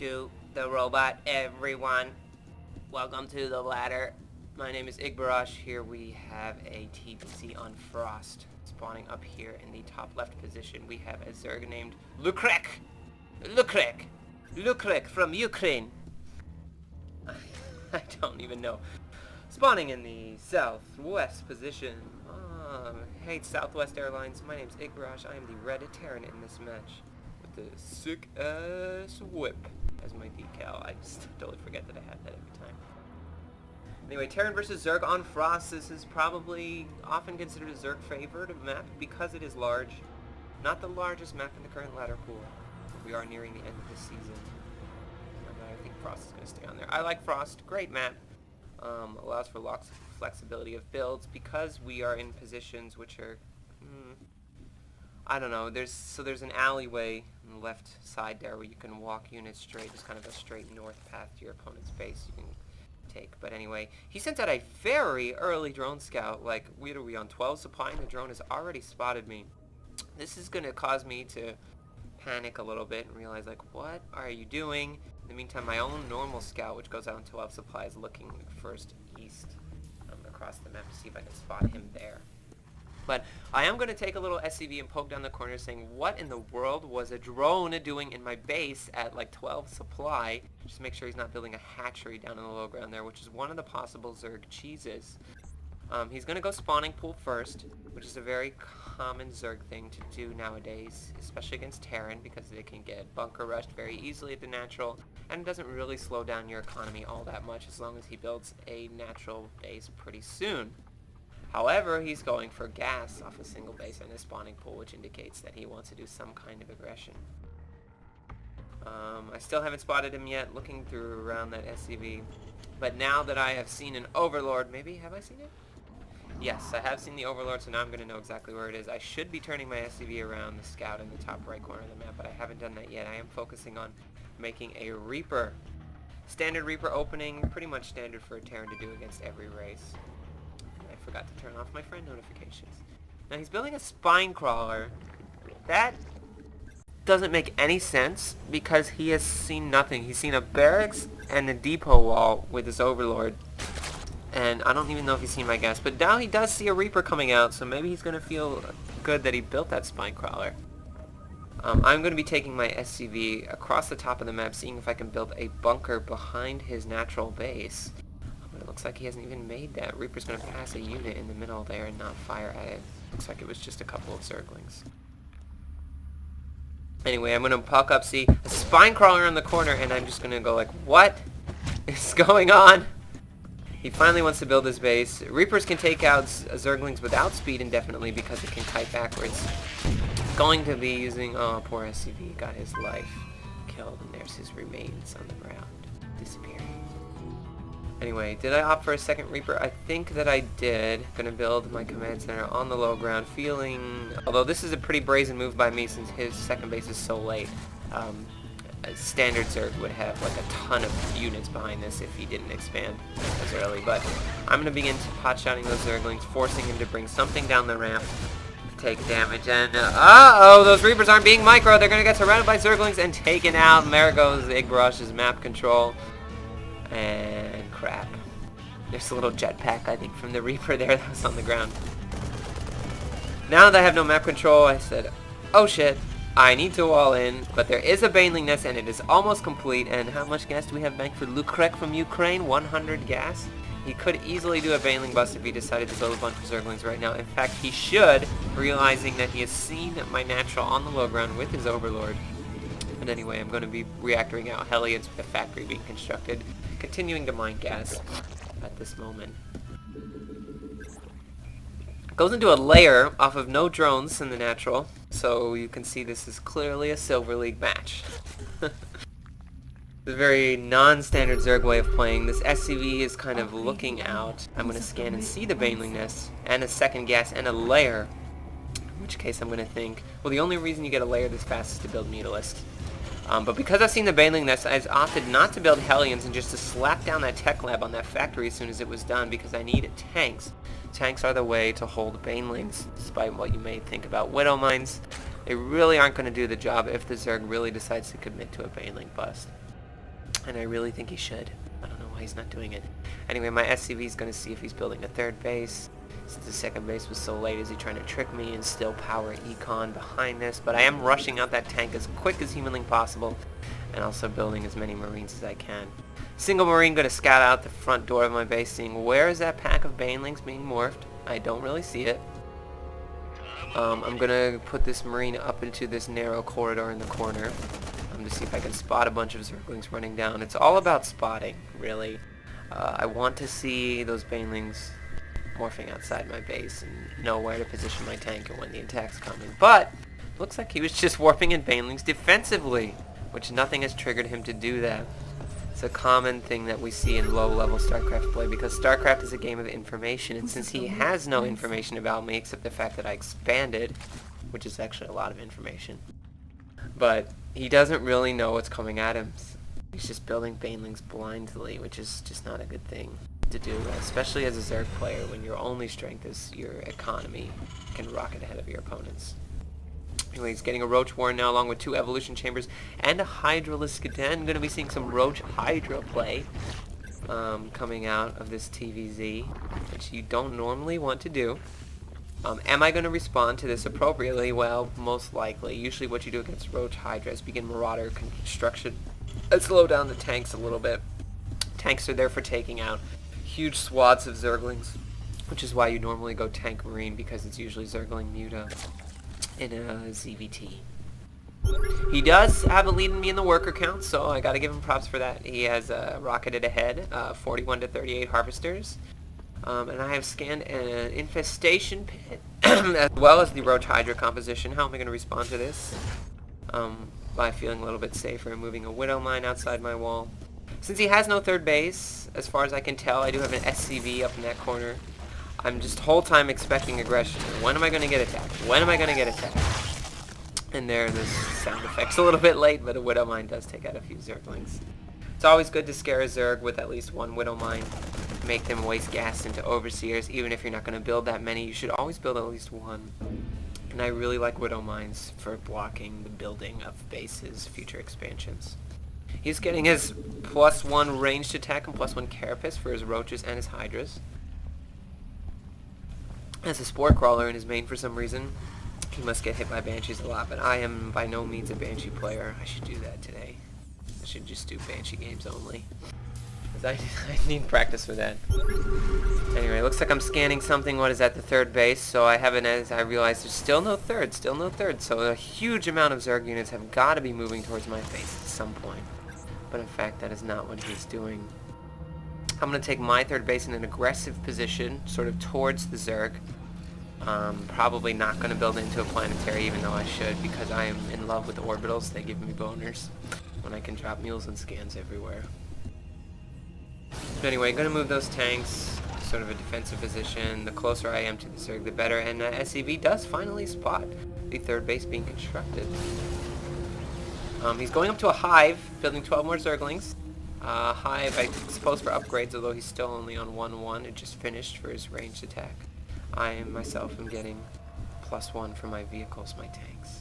do the robot, everyone. Welcome to the ladder. My name is Igbarash. Here we have a TvZ on Frost. Spawning up here in the top left position, we have a Zerg named Lukrek from Ukraine. I don't even know. Spawning in the southwest position. Hey, Southwest Airlines. My name's Igbarash. I am the red Terran in this match. With the sick-ass whip as my decal. I just totally forget that I had that every time. Anyway, Terran versus Zerg on Frost. This is probably often considered a Zerg favored map because it is large. Not the largest map in the current ladder pool. We are nearing the end of this season. But I think Frost is going to stay on there. I like Frost. Great map. Allows for lots of flexibility of builds because we are in positions which are, I don't know, there's an alleyway on the left side there where you can walk units straight. It's kind of a straight north path to your opponent's base you can take. But anyway, he sent out a very early drone scout. Like, what are we on 12 supply and the drone has already spotted me. This is going to cause me to panic a little bit and realize, like, what are you doing? In the meantime, my own normal scout, which goes out on 12 supply, is looking first east across the map to see if I can spot him there. But I am going to take a little SCV and poke down the corner saying, what in the world was a drone doing in my base at like 12 supply? Just make sure he's not building a hatchery down in the low ground there, which is one of the possible Zerg cheeses. He's going to go spawning pool first, which is a very common Zerg thing to do nowadays, especially against Terran, because they can get bunker rushed very easily at the natural, and it doesn't really slow down your economy all that much as long as he builds a natural base pretty soon. However, he's going for gas off a single base and a spawning pool, which indicates that he wants to do some kind of aggression. I still haven't spotted him yet, looking through around that SCV, but now that I have seen an Overlord, maybe, have I seen it? Yes, I have seen the Overlord, so now I'm going to know exactly where it is. I should be turning my SCV around the scout in the top right corner of the map, but I haven't done that yet. I am focusing on making a Reaper. Standard Reaper opening, pretty much standard for a Terran to do against every race. I forgot to turn off my friend notifications. Now he's building a spine crawler. That doesn't make any sense because he has seen nothing. He's seen a barracks and a depot wall with his Overlord. And I don't even know if he's seen my gas, but now he does see a Reaper coming out, so maybe he's going to feel good that he built that spine crawler. I'm going to be taking my SCV across the top of the map, seeing if I can build a bunker behind his natural base. But it looks like he hasn't even made that. Reaper's going to pass a unit in the middle there and not fire at it. Looks like it was just a couple of Zerglings. Anyway, I'm going to puck up, see a spine crawler in the corner, and I'm just going to go like, what is going on? He finally wants to build his base. Reapers can take out Zerglings without speed indefinitely because it can kite backwards. Going to be using... Oh, poor SCV got his life killed, and there's his remains on the ground, disappearing. Anyway, did I opt for a second Reaper? I think that I did. Gonna build my command center on the low ground, feeling... Although this is a pretty brazen move by me since his second base is so late. A standard Zerg would have like a ton of units behind this if he didn't expand as early, but I'm going to begin pot-shotting those Zerglings, forcing him to bring something down the ramp to take damage, and uh-oh, those Reapers aren't being micro, they're going to get surrounded by Zerglings and taken out, and there goes Igbarash's map control, and crap. There's a little jetpack, I think, from the Reaper there that was on the ground. Now that I have no map control, I said, oh shit. I need to wall in, but there is a Baneling nest and it is almost complete. And how much gas do we have banked for Lukrek from Ukraine? 100 gas? He could easily do a Baneling bust if he decided to build a bunch of Zerglings right now. In fact, he should, realizing that he has seen my natural on the low ground with his Overlord. But anyway, I'm going to be reactoring out Hellions with the factory being constructed, continuing to mine gas at this moment. Goes into a layer off of no drones in the natural, so you can see this is clearly a Silver League match. It's a very non-standard Zerg way of playing. This SCV is kind of looking out. I'm going to scan and see the Baneling nest, and a second gas, and a layer. In which case I'm going to think, well, the only reason you get a layer this fast is to build Mutalist. But because I've seen the Baneling nest, I've opted not to build Hellions and just to slap down that tech lab on that factory as soon as it was done because I need tanks. Tanks are the way to hold Banelings, despite what you may think about Widow Mines. They really aren't going to do the job if the Zerg really decides to commit to a Baneling bust. And I really think he should. I don't know why he's not doing it. Anyway, my SCV is going to see if he's building a third base. Since the second base was so late, is he trying to trick me and still power econ behind this? But I am rushing out that tank as quick as humanly possible, and also building as many Marines as I can. Single Marine going to scout out the front door of my base, seeing where is that pack of Banelings being morphed. I don't really see it. I'm going to put this Marine up into this narrow corridor in the corner to see if I can spot a bunch of Zerglings running down. It's all about spotting, really. I want to see those Banelings morphing outside my base and know where to position my tank and when the attack's coming. But looks like he was just warping in Banelings defensively, which nothing has triggered him to do that. It's a common thing that we see in low-level Starcraft play, because Starcraft is a game of information, and since he has no information about me except the fact that I expanded, which is actually a lot of information, but he doesn't really know what's coming at him. He's just building Banelings blindly, which is just not a good thing to do, especially as a Zerg player when your only strength is your economy. You can rocket ahead of your opponents. Anyway, he's getting a Roach Warren now along with 2 Evolution Chambers and a Hydralisk again. Going to be seeing some Roach Hydra play coming out of this TvZ, which you don't normally want to do. Am I going to respond to this appropriately? Well, most likely. Usually what you do against Roach Hydra is begin Marauder construction and slow down the tanks a little bit. Tanks are there for taking out huge swaths of Zerglings, which is why you normally go Tank Marine, because it's usually Zergling Muta in a ZVT. He does have a lead in me in the worker count, so I gotta give him props for that. He has rocketed ahead, 41 to 38 harvesters. And I have scanned an infestation pit, as well as the Roach Hydra composition. How am I going to respond to this? By feeling a little bit safer and moving a Widow Mine outside my wall. Since he has no third base, as far as I can tell, I do have an SCV up in that corner. I'm just the whole time expecting aggression. When am I going to get attacked? When am I going to get attacked? And there, the sound effect's a little bit late, but a Widow Mine does take out a few Zerglings. It's always good to scare a Zerg with at least one Widow Mine. Make them waste gas into Overseers. Even if you're not going to build that many, you should always build at least one. And I really like Widow Mines for blocking the building of bases, future expansions. He's getting his +1 ranged attack and +1 carapace for his Roaches and his Hydras. As a Spore Crawler in his main for some reason, he must get hit by Banshees a lot, but I am by no means a Banshee player. I should do that today. I should just do Banshee games only. I need practice for that. Anyway, looks like I'm scanning something. What is at the third base? So I haven't, as I realize there's still no third. So a huge amount of Zerg units have got to be moving towards my base at some point. But in fact, that is not what he's doing. I'm going to take my third base in an aggressive position, sort of towards the Zerg. Probably not going to build it into a planetary, even though I should, because I am in love with orbitals. They give me boners when I can drop mules and scans everywhere. But anyway, going to move those tanks, sort of a defensive position. The closer I am to the Zerg, the better. And SCV does finally spot the third base being constructed. He's going up to a hive, building 12 more Zerglings. Hive, I suppose, for upgrades, although he's still only on 1-1. It just finished for his ranged attack. I myself am getting +1 for my vehicles, my tanks.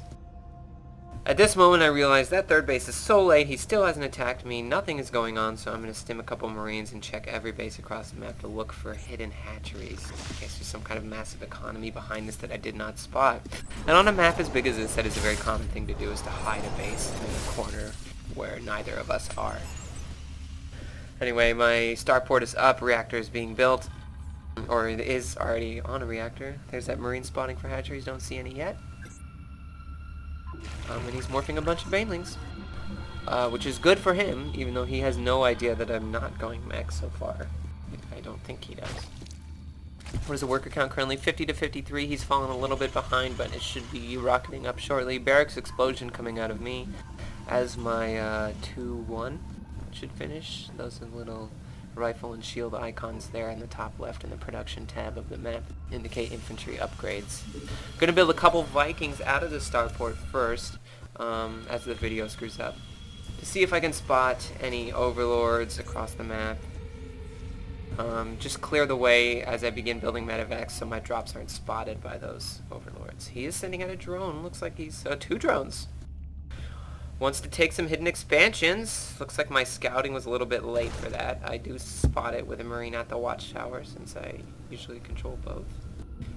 At this moment I realize that third base is so late, he still hasn't attacked me, nothing is going on, so I'm going to stim a couple Marines and check every base across the map to look for hidden hatcheries, in case there's some kind of massive economy behind this that I did not spot. And on a map as big as this, that is a very common thing to do, is to hide a base in a corner where neither of us are. Anyway, my starport is up, reactor is being built, or it is already on a reactor. There's that Marine spotting for hatcheries, don't see any yet. And he's morphing a bunch of Banelings, which is good for him, even though he has no idea that I'm not going mech so far. I don't think he does. What is the worker count currently? 50 to 53. He's fallen a little bit behind, but it should be rocketing up shortly. Barracks explosion coming out of me as my 2-1 should finish. Those are little rifle and shield icons there in the top left in the production tab of the map indicate infantry upgrades. Gonna build a couple Vikings out of the starport first, as the video screws up, to see if I can spot any overlords across the map. Just clear the way as I begin building medevacs so my drops aren't spotted by those overlords. He is sending out a drone. Looks like he's 2 drones. Wants to take some hidden expansions. Looks like my scouting was a little bit late for that. I do spot it with a Marine at the watchtower since I usually control both.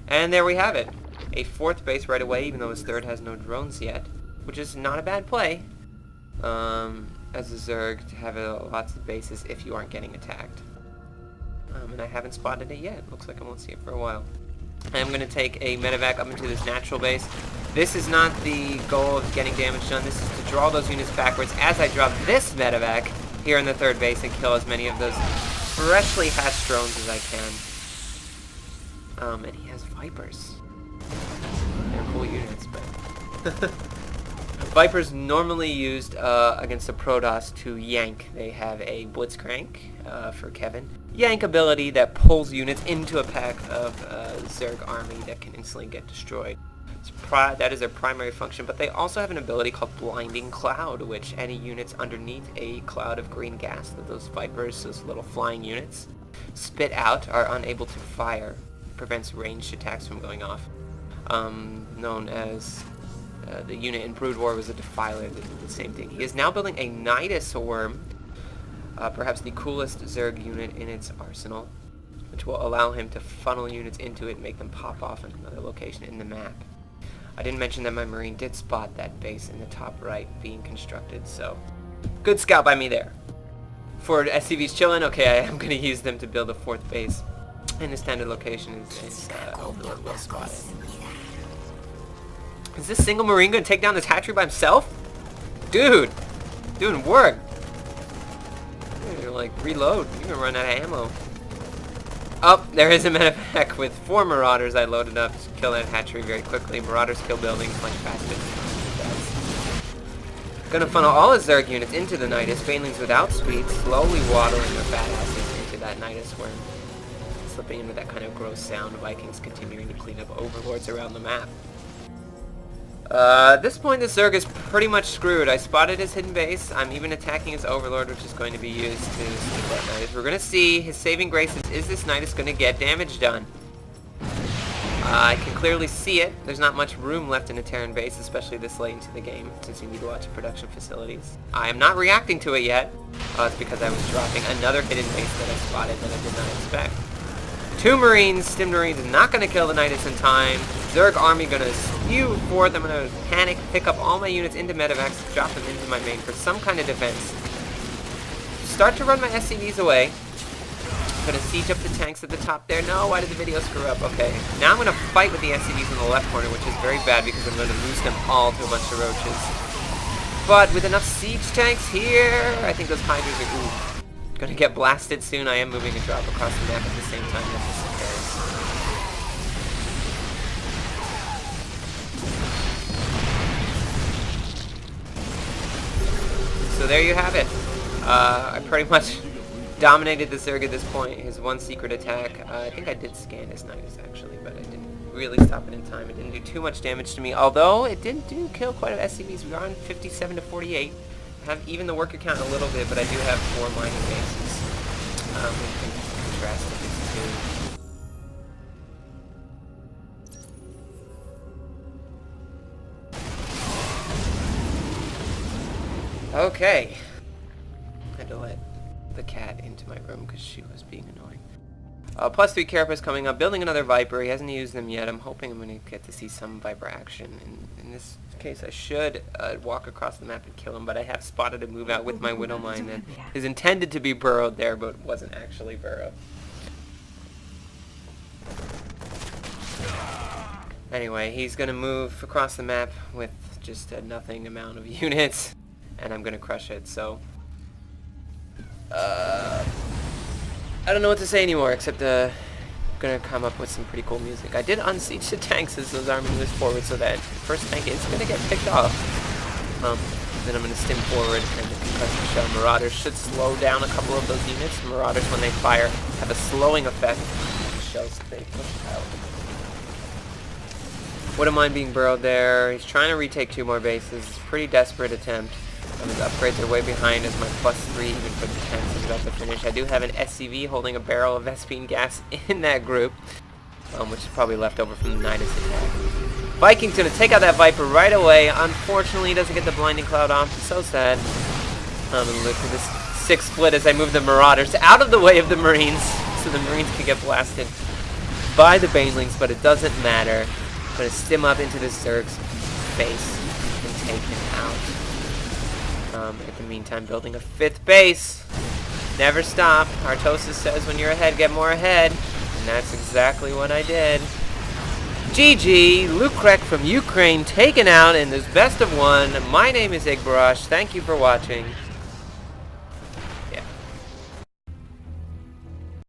And there we have it. A 4th base right away, even though his 3rd has no drones yet, which is not a bad play. As a Zerg, to have lots of bases if you aren't getting attacked. And I haven't spotted it yet. Looks like I won't see it for a while. I'm going to take a medevac up into this natural base. This is not the goal of getting damage done. This is to draw those units backwards as I drop this medevac here in the 3rd base and kill as many of those freshly hatched drones as I can. And he has Vipers. They're cool units, but... Vipers normally used against the Protoss to yank. They have a Blitzcrank for Kevin. Yank ability that pulls units into a pack of Zerg army that can instantly get destroyed. That is their primary function, but they also have an ability called Blinding Cloud, which any units underneath a cloud of green gas that those Vipers, those little flying units, spit out are unable to fire. Prevents ranged attacks from going off. Known as the unit in Brood War was a Defiler that did the same thing. He is now building a Nidus Worm, perhaps the coolest Zerg unit in its arsenal, which will allow him to funnel units into it and make them pop off in another location in the map. I didn't mention that my Marine did spot that base in the top right being constructed, so good scout by me there. For SCVs chilling, okay, I am going to use them to build a 4th base. And the standard location is Overlord well spotted. Is this single Marine going to take down this hatchery by himself? Dude! Doing work! You're like, reload. You're going to run out of ammo. Oh, there is a medevac with 4 Marauders I loaded up to kill that hatchery very quickly. Marauders kill buildings much faster. Gonna funnel all his Zerg units into the Nidus. Banelings without speed, slowly waddling their fat asses into that Nidus Worm. Slipping into that kind of gross sound. Vikings continuing to clean up overlords around the map. At this point, the Zerg is pretty much screwed. I spotted his hidden base. I'm even attacking his overlord, which is going to be used to sneak that Nidus. We're going to see his saving grace is this Nidus going to get damage done? I can clearly see it. There's not much room left in a Terran base, especially this late into the game, since you need lots of production facilities. I am not reacting to it yet. It's because I was dropping another hidden base that I spotted that I did not expect. 2 Marines, Stim Marines, not going to kill the Nidus in time. Zerg army going to spew forth. I'm going to panic, pick up all my units into medevacs, drop them into my main for some kind of defense. Start to run my SCVs away. Going to siege up the tanks at the top there. No, why did the video screw up? Okay. Now I'm going to fight with the SCVs in the left corner, which is very bad because I'm going to lose them all to a bunch of roaches. But with enough siege tanks here, I think those Hydras are going to get blasted soon. I am moving a drop across the map at the same time as this occurs. So there you have it. I pretty much dominated the Zerg at this point. His one secret attack. I think I did scan his Nidus actually, but I didn't really stop it in time. It didn't do too much damage to me, although it did kill quite a bit of SCVs. We are on 57 to 48. I have even the worker count a little bit, but I do have 4 mining bases. We can contrast the two. Okay. I had to let the cat into my room because she was being annoying. +3 Carapace coming up, building another Viper. He hasn't used them yet. I'm hoping I'm going to get to see some Viper action. In this case, I should walk across the map and kill him, but I have spotted a move out with my Widow Mine that is intended to be burrowed there, but wasn't actually burrowed. Anyway, he's going to move across the map with just a nothing amount of units, and I'm going to crush it, so... I don't know what to say anymore, except gonna come up with some pretty cool music. I did unsiege the tanks as those army moves forward, so that first tank is gonna get picked off. Then I'm gonna stim forward, and the concussion shell Marauders should slow down a couple of those units. Marauders, when they fire, have a slowing effect. Shells that they push out. Wouldn't mind being burrowed there. He's trying to retake 2 more bases. It's a pretty desperate attempt. His upgrades are way behind as my +3 even for the tanks is about to finish. I do have an SCV holding a barrel of Vespine gas in that group, which is probably left over from the Nidus attack. Viking's gonna take out that Viper right away. Unfortunately, he doesn't get the Blinding Cloud off. So sad. And look at this 6 split as I move the Marauders out of the way of the Marines, so the Marines can get blasted by the Banelings, but it doesn't matter. I'm gonna stim up into the Zerg's face and take him out. In the meantime, building a 5th base. Never stop. Artosis says when you're ahead, get more ahead. And that's exactly what I did. GG, Lukrek from Ukraine taken out in this best of 1. My name is Igbarash. Thank you for watching.